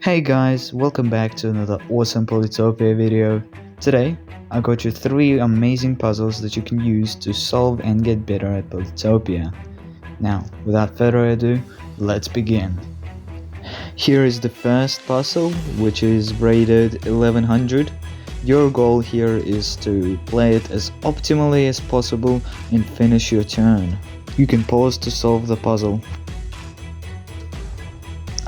Hey guys, welcome back to another awesome Polytopia video. Today, I got you 3 amazing puzzles that you can use to solve and get better at Polytopia. Now, without further ado, let's begin. Here is the first puzzle, which is rated 1100. Your goal here is to play it as optimally as possible and finish your turn. You can pause to solve the puzzle.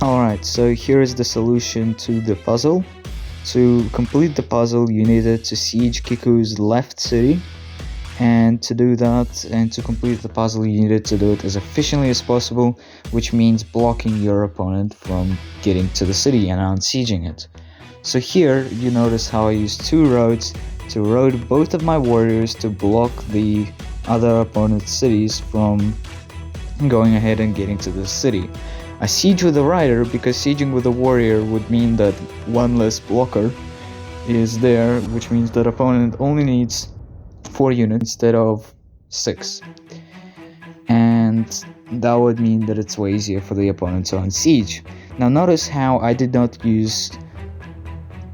Alright, so here is the solution to the puzzle. To complete the puzzle, you needed to siege Kiku's left city, and to do that and to complete the puzzle you needed to do it as efficiently as possible, which means blocking your opponent from getting to the city and unsieging it. So here you notice how I used 2 roads to road both of my warriors to block the other opponent's cities from going ahead and getting to the city. I siege with a rider because sieging with a warrior would mean that one less blocker is there, which means that opponent only needs 4 units instead of 6. And that would mean that it's way easier for the opponent to unsiege. Now notice how I did not use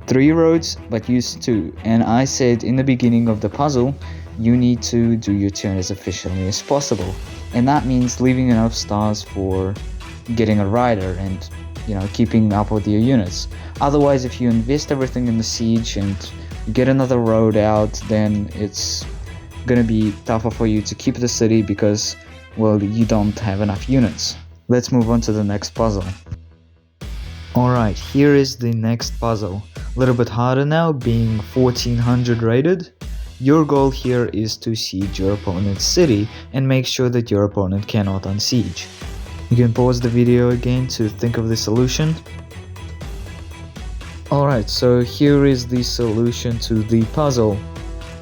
3 roads but used 2, and I said in the beginning of the puzzle you need to do your turn as efficiently as possible, and that means leaving enough stars for getting a rider and keeping up with your units. Otherwise, if you invest everything in the siege and you get another road out, then it's gonna be tougher for you to keep the city because, well, you don't have enough units. Let's move on to the next puzzle. Alright, here is the next puzzle. A little bit harder now, being 1400 rated. Your goal here is to siege your opponent's city and make sure that your opponent cannot unsiege. You can pause the video again to think of the solution. Alright, so here is the solution to the puzzle.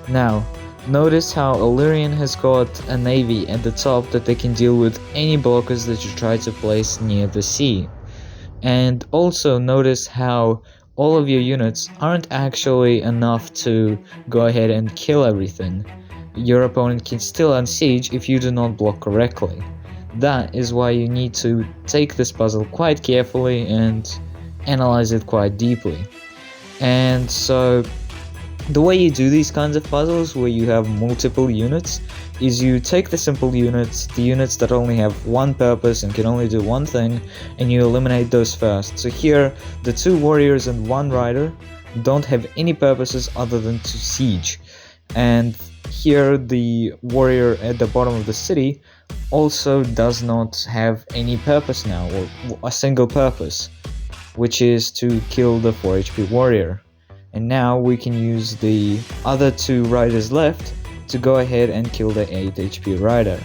Now, notice how Illyrian has got a navy at the top that they can deal with any blockers that you try to place near the sea. And also notice how all of your units aren't actually enough to go ahead and kill everything. Your opponent can still unsiege if you do not block correctly. That is why you need to take this puzzle quite carefully and analyze it quite deeply. And so the way you do these kinds of puzzles where you have multiple units is you take the simple units, the units that only have one purpose and can only do one thing, and you eliminate those first. So here the 2 warriors and 1 rider don't have any purposes other than to siege. And here the warrior at the bottom of the city also does not have any purpose now, or a single purpose, which is to kill the 4 HP warrior. And now we can use the other 2 riders left to go ahead and kill the 8 HP rider.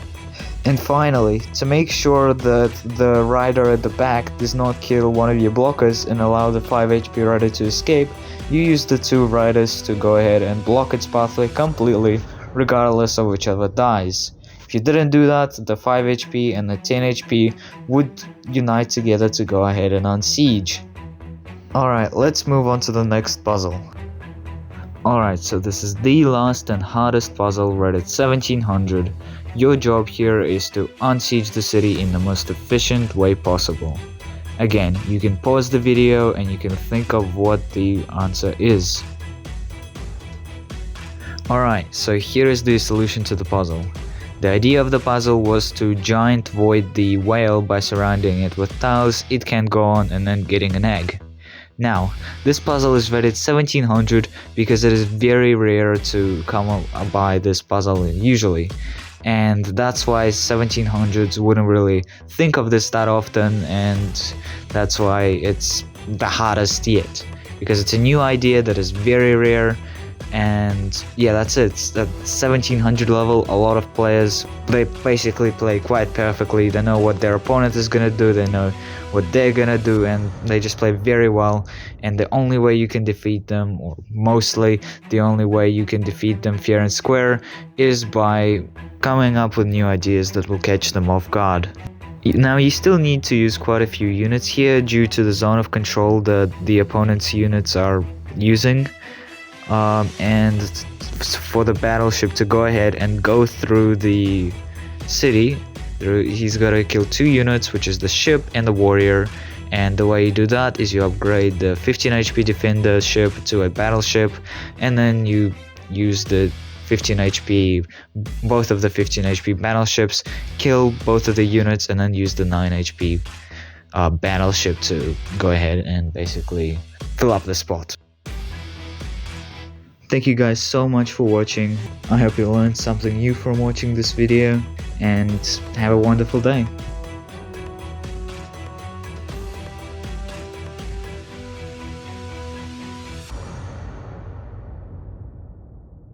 And finally, to make sure that the rider at the back does not kill one of your blockers and allow the 5 HP rider to escape, you use the 2 riders to go ahead and block its pathway completely, regardless of whichever dies. If you didn't do that, the 5 HP and the 10 HP would unite together to go ahead and unsiege. Alright, let's move on to the next puzzle. Alright, so this is the last and hardest puzzle, rated 1700. Your job here is to unsiege the city in the most efficient way possible. Again, you can pause the video and you can think of what the answer is. Alright, so here is the solution to the puzzle. The idea of the puzzle was to giant void the whale by surrounding it with tiles it can't go on and then getting an egg. Now, this puzzle is rated 1700 because it is very rare to come by this puzzle usually, and that's why 1700s wouldn't really think of this that often, and that's why it's the hardest yet, because it's a new idea that is very rare. And yeah, that's it. It's at 1700 level, a lot of players, they basically play quite perfectly. They know what their opponent is gonna do, they know what they're gonna do, and they just play very well. And the only way you can defeat them, or mostly the only way you can defeat them fair and square, is by coming up with new ideas that will catch them off guard. Now, you still need to use quite a few units here due to the zone of control that the opponent's units are using. And for the battleship to go ahead and go through the city, he's got to kill 2 units, which is the ship and the warrior, And the way you do that is you upgrade the 15 HP defender ship to a battleship, and then you use the 15 HP, both of the 15 HP battleships, kill both of the units, and then use the 9 HP battleship to go ahead and basically fill up the spot. Thank you guys so much for watching. I hope you learned something new from watching this video, and have a wonderful day.